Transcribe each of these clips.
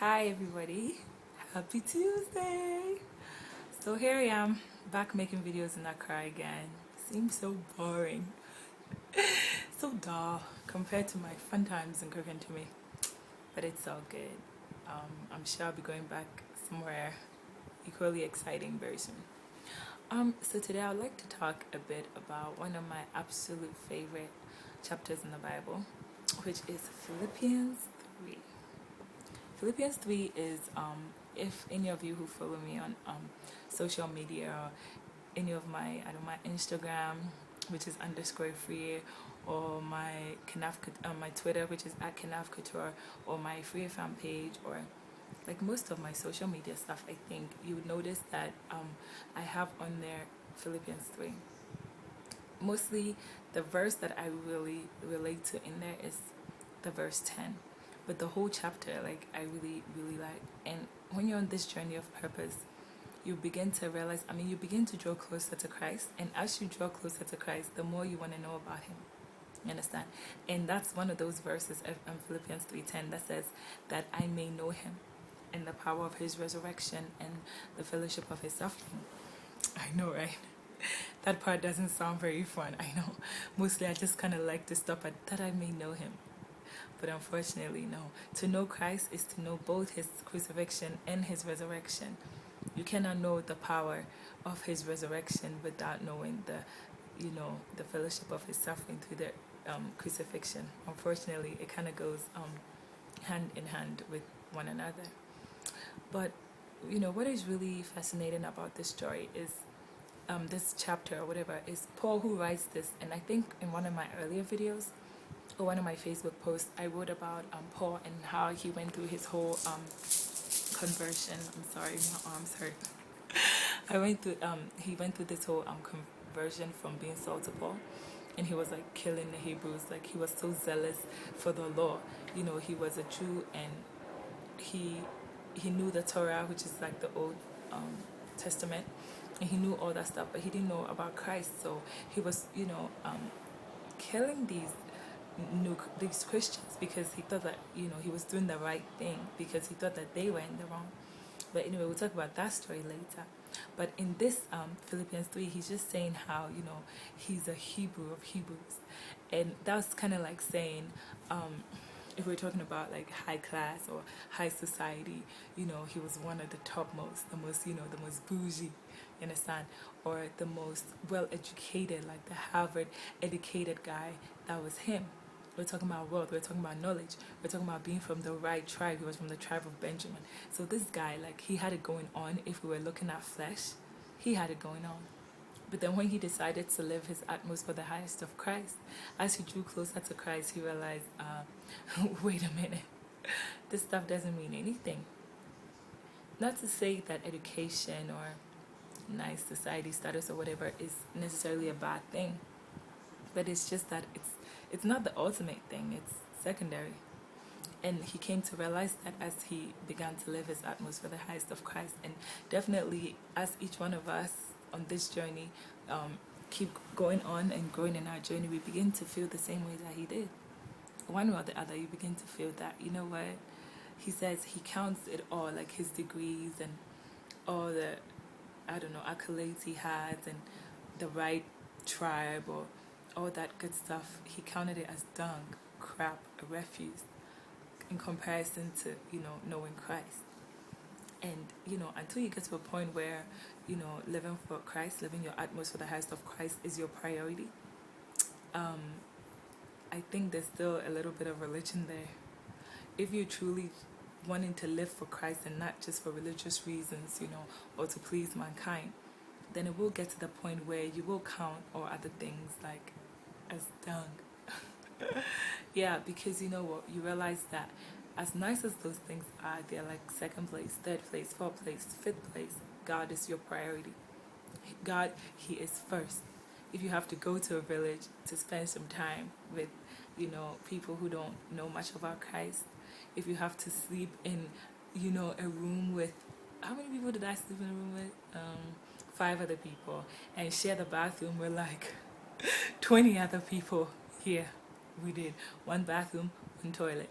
Hi everybody, happy Tuesday. So here I am, back making videos in Accra again. Seems so boring, so dull compared to my fun times in cooking to me, but it's all good. I'm sure I'll be going back somewhere equally exciting very soon. So today I'd like to talk a bit about one of my absolute favorite chapters in the Bible, which is Philippians 3. Philippians 3 is, if any of you who follow me on social media or any of my Instagram, which is _free, or my my Twitter, which is @KenavCouture, or my Free fan page, or like most of my social media stuff, I think you would notice that I have on there Philippians 3. Mostly the verse that I really relate to in there is the verse 10, but the whole chapter, like, I really like. And when you're on this journey of purpose, you begin to realize, you begin to draw closer to Christ, and as you draw closer to Christ, the more you want to know about him. You understand? And that's one of those verses of Philippians 3:10 that says that I may know him and the power of his resurrection and the fellowship of his suffering. I know, right? That part doesn't sound very fun, I know. Mostly I just kind of like to stop at that I may know him. But unfortunately, no. To know Christ is to know both his crucifixion and his resurrection. You cannot know the power of his resurrection without knowing the fellowship of his suffering through the crucifixion. Unfortunately, it kind of goes hand in hand with one another. But what is really fascinating about this story is this chapter or whatever is Paul who writes this. And I think in one of my earlier videos or one of my Facebook posts, I wrote about Paul and how he went through his whole conversion. I'm sorry, my arms hurt. He went through this whole conversion from being Saul to Paul, and he was like killing the Hebrews. Like, he was so zealous for the law. He was a Jew, and he knew the Torah, which is like the Old Testament, and he knew all that stuff, but he didn't know about Christ. So he was killing these Christians because he thought that he was doing the right thing, because he thought that they were in the wrong. But anyway, we'll talk about that story later. But in this Philippians 3, he's just saying how he's a Hebrew of Hebrews, and that's kind of like saying if we're talking about like high class or high society, he was one of the topmost, the most the most bougie, you understand, or the most well educated, like the Harvard educated guy. That was him. We're talking about wealth, we're talking about knowledge, we're talking about being from the right tribe. He was from the tribe of Benjamin. So this guy, like, he had it going on. If we were looking at flesh, he had it going on. But then when he decided to live his utmost for the highest of Christ, as he drew closer to Christ, he realized, wait a minute, this stuff doesn't mean anything. Not to say that education or nice society status or whatever is necessarily a bad thing, but it's just that it's not the ultimate thing, it's secondary. And he came to realize that as he began to live his utmost for the highest of Christ. And definitely, as each one of us on this journey keep going on and growing in our journey, we begin to feel the same way that he did. One way or the other, you begin to feel that, what? He says he counts it all, like his degrees and all the, accolades he has and the right tribe or all that good stuff. He counted it as dung, crap, a refuse in comparison to, knowing Christ. And, until you get to a point where, living for Christ, living your utmost for the highest of Christ is your priority, I think there's still a little bit of religion there. If you're truly wanting to live for Christ and not just for religious reasons, or to please mankind, then it will get to the point where you will count all other things like as dung. Yeah, because you know what, you realize that as nice as those things are, they're like second place, third place, fourth place, fifth place. God is your priority. God, he is first. If you have to go to a village to spend some time with people who don't know much about Christ, if you have to sleep in a room with, how many people did I sleep in a room with? 5 other people, and share the bathroom with like 20 other people. Here we did 1 bathroom, 1 toilet.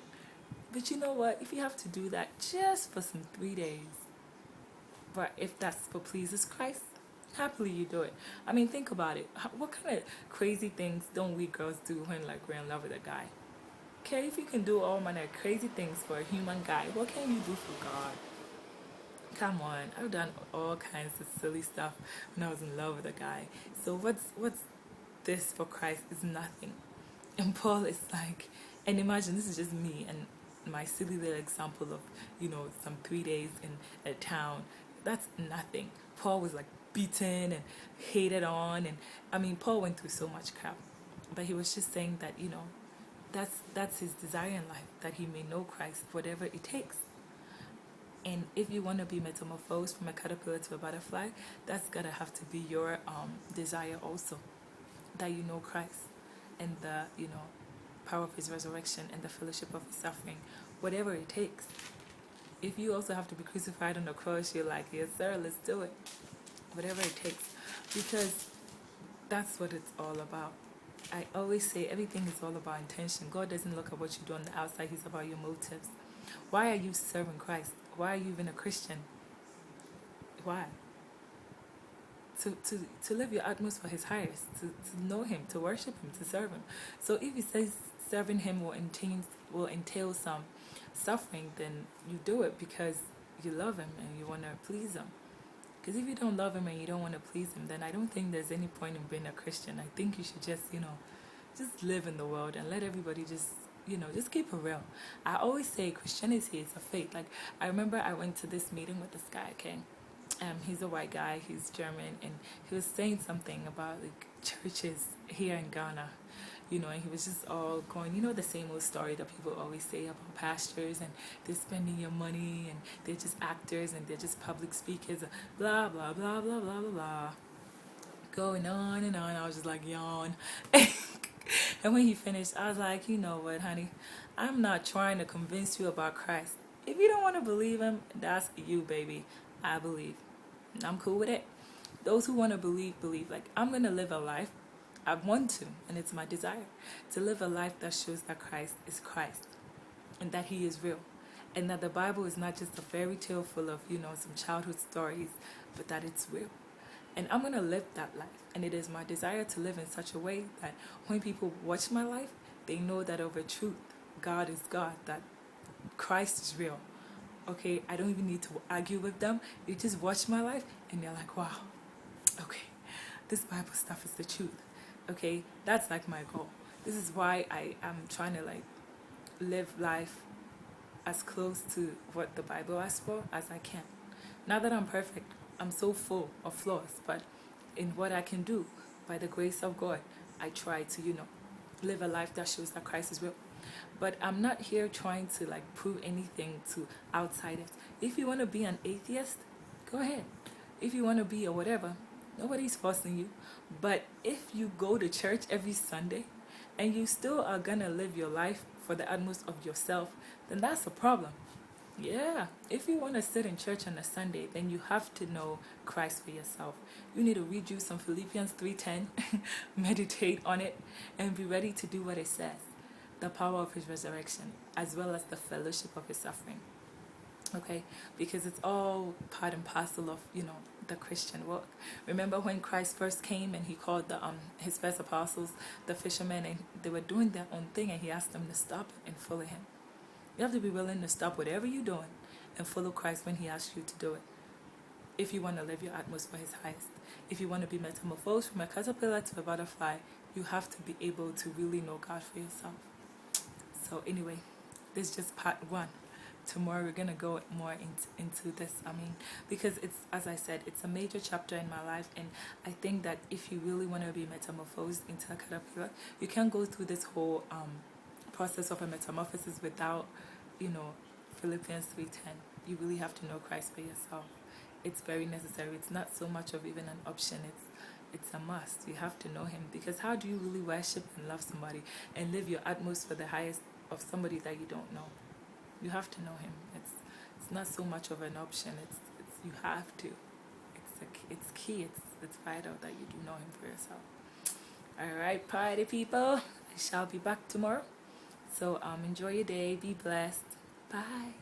But you know what? If you have to do that just for some 3 days, but if that's what pleases Christ, happily you do it. I mean, think about it. What kind of crazy things don't we girls do when like we're in love with a guy? Okay, if you can do all manner of crazy things for a human guy, what can you do for God? Come on, I've done all kinds of silly stuff when I was in love with a guy. So what's this for Christ is nothing. And Paul is like, and imagine this is just me and my silly little example of, some 3 days in a town. That's nothing. Paul was like beaten and hated on, and I mean, Paul went through so much crap, but he was just saying that, that's his desire in life, that he may know Christ, whatever it takes. And if you want to be metamorphosed from a caterpillar to a butterfly, that's gotta have to be your desire also, that you know Christ and the power of his resurrection and the fellowship of his suffering, whatever it takes. If you also have to be crucified on the cross, you're like, yes sir, let's do it, whatever it takes, because that's what it's all about. I always say everything is all about intention. God doesn't look at what you do on the outside, he's about your motives. Why are you serving Christ? Why are you even a Christian? Why? To live your utmost for his highest, to know him, to worship him, to serve him. So if he says serving him will entail some suffering, then you do it because you love him and you want to please him. Because if you don't love him and you don't want to please him, then I don't think there's any point in being a Christian. I think you should just, just live in the world and let everybody just keep it real. I always say Christianity is a faith. Like, I remember I went to this meeting with this guy, okay? He's a white guy, he's German, and he was saying something about like churches here in Ghana, and he was just all going, the same old story that people always say about pastors, and they're spending your money, and they're just actors, and they're just public speakers, blah, blah, blah, blah, blah, blah, blah. Going on and on. I was just like, yawn. And when he finished, I was like, you know what, honey? I'm not trying to convince you about Christ. If you don't want to believe him, that's you, baby. I believe. I'm cool with it. Those who want to believe, believe. Like, I'm going to live a life. I want to, and it's my desire, to live a life that shows that Christ is Christ, and that he is real, and that the Bible is not just a fairy tale full of, some childhood stories, but that it's real. And I'm going to live that life. And it is my desire to live in such a way that when people watch my life, they know that over truth, God is God, that Christ is real. Okay, I don't even need to argue with them. They just watch my life and they're like, wow, okay, this Bible stuff is the truth. Okay, that's like my goal. This is why I am trying to like live life as close to what the Bible asks for as I can. Not that I'm perfect. I'm so full of flaws, but in what I can do, by the grace of God, I try to, live a life that shows that Christ is real. But I'm not here trying to like prove anything to outsiders. If you want to be an atheist, go ahead. If you want to be a whatever, nobody's forcing you. But if you go to church every Sunday and you still are gonna live your life for the utmost of yourself, then that's a problem. Yeah, if you want to sit in church on a Sunday, then you have to know Christ for yourself. You need to read you some Philippians 3:10, meditate on it, and be ready to do what it says. The power of his resurrection, as well as the fellowship of his suffering. Okay, because it's all part and parcel of, the Christian work. Remember when Christ first came and he called his first apostles, the fishermen, and they were doing their own thing, and he asked them to stop and follow him. You have to be willing to stop whatever you're doing and follow Christ when he asks you to do it. If you want to live your utmost for his highest. If you want to be metamorphosed from a caterpillar to a butterfly, you have to be able to really know God for yourself. So anyway, this is just part one. Tomorrow we're going to go more into this. Because it's, as I said, it's a major chapter in my life. And I think that if you really want to be metamorphosed into a caterpillar, you can't go through this whole process of a metamorphosis without, Philippians 3:10. You really have to know Christ for yourself. It's very necessary. It's not so much of even an option. It's a must. You have to know him, because how do you really worship and love somebody and live your utmost for the highest of somebody that you don't know? You have to know him. It's not so much of an option. It's you have to. It's key. It's vital that you do know him for yourself. All right, party people. I shall be back tomorrow. So enjoy your day. Be blessed. Bye.